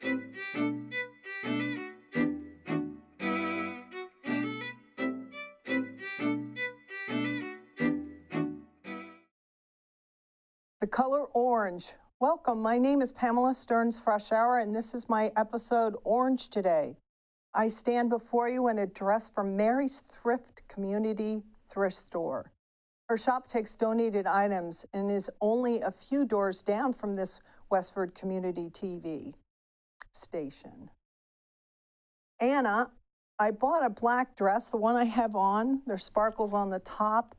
The color orange. Welcome, my name is Pamela Stearns Fresh Hour, and this is my episode Orange Today. I stand before you in a dress from Mary's Thrift Community Thrift Store. Her shop takes donated items and is only a few doors down from this Westford Community TV station. Anna, I bought a black dress, the one I have on. There's sparkles on the top,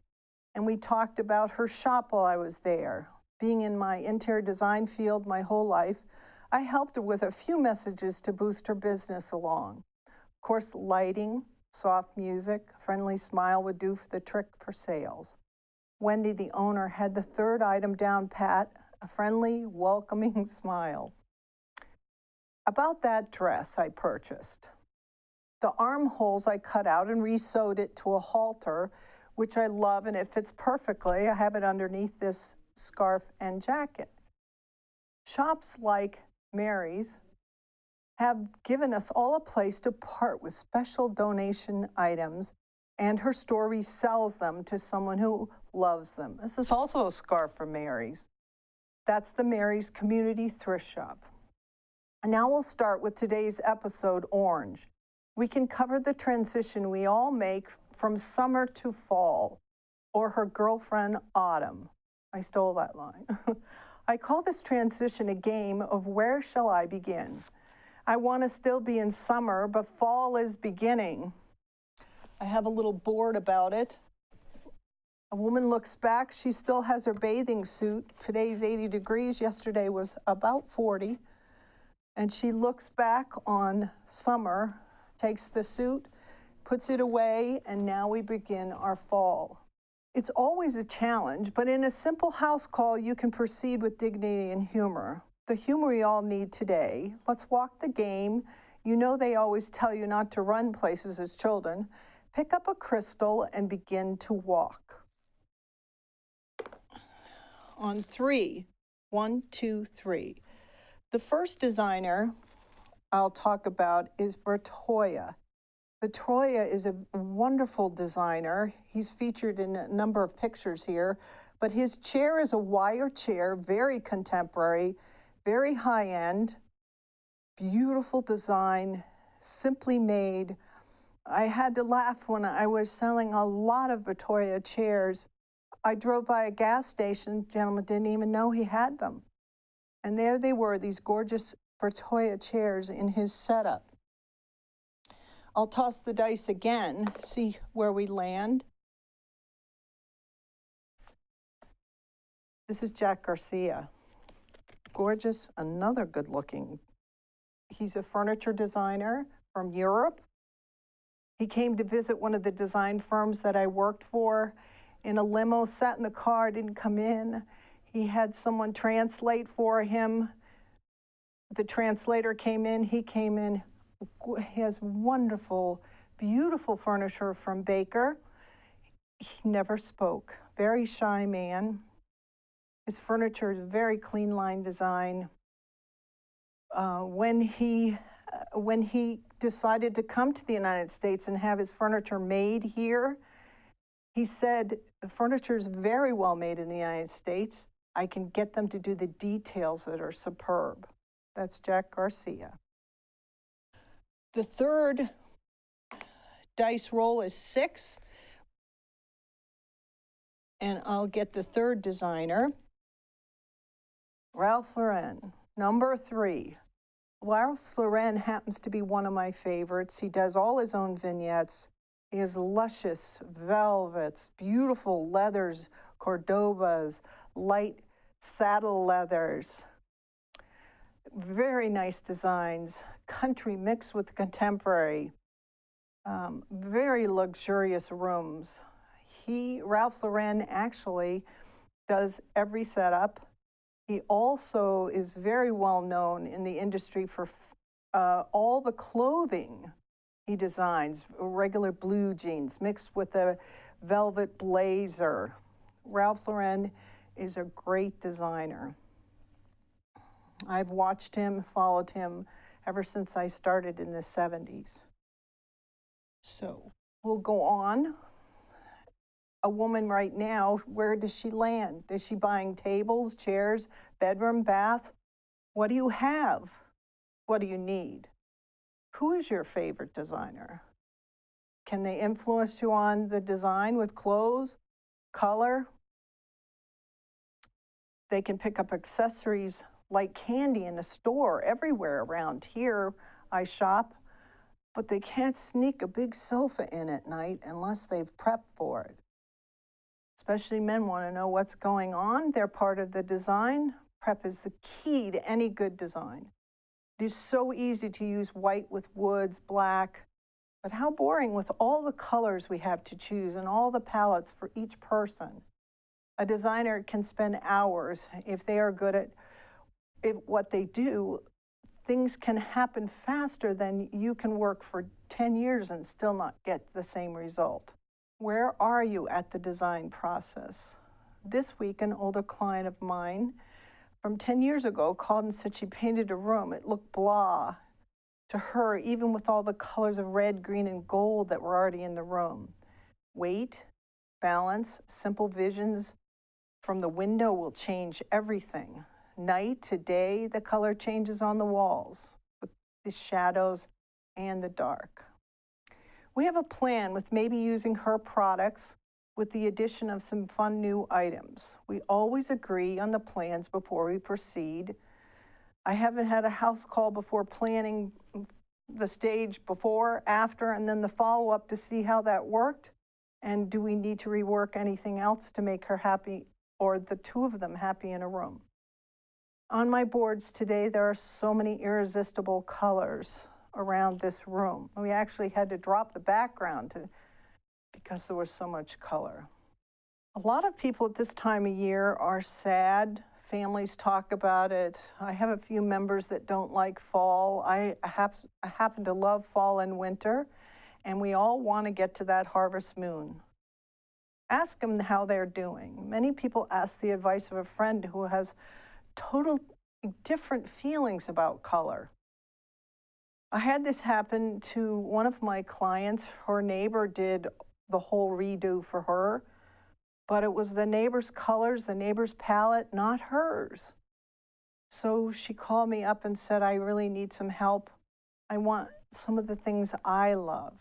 and we talked about her shop while I was there. Being in my interior design field my whole life, I helped her with a few messages to boost her business along. Of course, lighting, soft music, a friendly smile would do for the trick for sales. Wendy, the owner, had the third item down pat, a friendly, welcoming smile. About that dress I purchased. The armholes I cut out and re-sewed it to a halter, which I love, and it fits perfectly. I have it underneath this scarf and jacket. Shops like Mary's have given us all a place to part with special donation items, and her store resells them to someone who loves them. This is also a scarf from Mary's. That's the Mary's Community Thrift Shop. And now we'll start with today's episode, Orange. We can cover the transition we all make from summer to fall, or her girlfriend, Autumn. I stole that line. I call this transition a game of where shall I begin? I want to still be in summer, but fall is beginning. I have a little board about it. A woman looks back. She still has her bathing suit. Today's 80 degrees. Yesterday was about 40. And she looks back on summer, takes the suit, puts it away, and now we begin our fall. It's always a challenge, but in a simple house call, you can proceed with dignity and humor. The humor we all need today. Let's walk the game. You know they always tell you not to run places as children. Pick up a crystal and begin to walk. On 3, 1, 2, 3. The first designer I'll talk about is Bertoya. Bertoya is a wonderful designer. He's featured in a number of pictures here, but his chair is a wire chair, very contemporary, very high-end, beautiful design, simply made. I had to laugh when I was selling a lot of Bertoya chairs. I drove by a gas station, the gentleman didn't even know he had them. And there they were, these gorgeous Bertoya chairs in his setup. I'll toss the dice again, see where we land. This is Jack Garcia. Gorgeous, another good looking. He's a furniture designer from Europe. He came to visit one of the design firms that I worked for in a limo, sat in the car, didn't come in. He had someone translate for him. The translator came in, he came in. He has wonderful, beautiful furniture from Baker. He never spoke. Very shy man. His furniture is very clean line design. When he decided to come to the United States and have his furniture made here, he said, the furniture is very well made in the United States. I can get them to do the details that are superb. That's Jack Garcia. The third dice roll is 6. And I'll get the third designer, Ralph Lauren, number 3. Ralph Lauren happens to be one of my favorites. He does all his own vignettes. He has luscious velvets, beautiful leathers, Cordobas, light saddle leathers. Very nice designs, country mixed with contemporary, very luxurious rooms. Ralph Lauren actually does every setup. He also is very well known in the industry for all the clothing he designs, regular blue jeans mixed with a velvet blazer. Ralph Lauren is a great designer. I've watched him, followed him ever since I started in the 70s. So we'll go on. A woman right now, where does she land? Is she buying tables, chairs, bedroom, bath? What do you have? What do you need? Who is your favorite designer? Can they influence you on the design with clothes, color? They can pick up accessories like candy in a store everywhere around here. I shop, but they can't sneak a big sofa in at night unless they've prepped for it. Especially men want to know what's going on. They're part of the design. Prep is the key to any good design. It is so easy to use white with woods, black, but how boring with all the colors we have to choose and all the palettes for each person. A designer can spend hours. If they are good at what they do, things can happen faster than you can work for 10 years and still not get the same result. Where are you at the design process? This week, an older client of mine from 10 years ago called and said she painted a room. It looked blah to her, even with all the colors of red, green, and gold that were already in the room. Weight, balance, simple visions from the window will change everything. Night to day, the color changes on the walls with the shadows and the dark. We have a plan with maybe using her products with the addition of some fun new items. We always agree on the plans before we proceed. I haven't had a house call before planning the stage before, after, and then the follow-up to see how that worked. And do we need to rework anything else to make her happy or the two of them happy in a room? On my boards today, there are so many irresistible colors around this room. We actually had to drop the background because there was so much color. A lot of people at this time of year are sad. Families talk about it. I have a few members that don't like fall. I happen to love fall and winter, and we all want to get to that harvest moon. Ask them how they're doing. Many people ask the advice of a friend who has total different feelings about color. I had this happen to one of my clients. Her neighbor did the whole redo for her, but it was the neighbor's colors, the neighbor's palette, not hers. So she called me up and said, I really need some help. I want some of the things I love.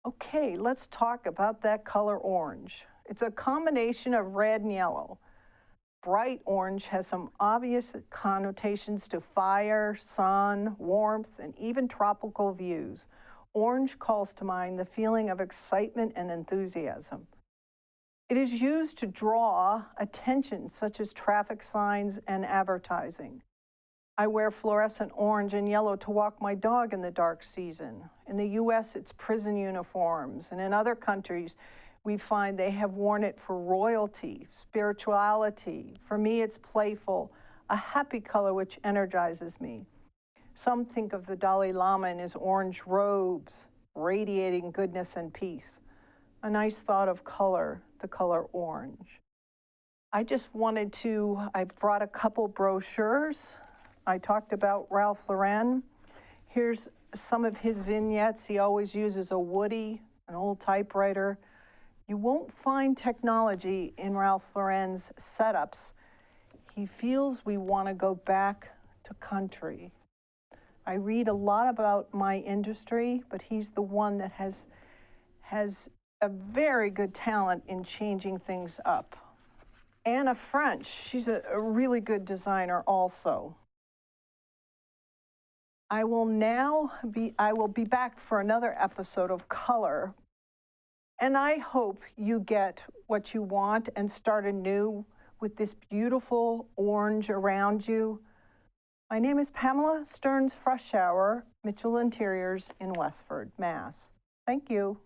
Okay, let's talk about that color orange. It's a combination of red and yellow. Bright orange has some obvious connotations to fire, sun, warmth, and even tropical views. Orange calls to mind the feeling of excitement and enthusiasm. It is used to draw attention, such as traffic signs and advertising. I wear fluorescent orange and yellow to walk my dog in the dark season. In the US, it's prison uniforms, and in other countries, we find they have worn it for royalty, spirituality. For me, it's playful, a happy color which energizes me. Some think of the Dalai Lama in his orange robes, radiating goodness and peace. A nice thought of color, the color orange. I brought a couple brochures. I talked about Ralph Lauren. Here's some of his vignettes. He always uses a Woody, an old typewriter. You won't find technology in Ralph Lauren's setups. He feels we want to go back to country. I read a lot about my industry, but he's the one that has a very good talent in changing things up. Anna French, she's a really good designer also. I will be back for another episode of Color, and I hope you get what you want and start anew with this beautiful orange around you. My name is Pamela Stearns Freshour, Mitchell Interiors in Westford, Mass. Thank you.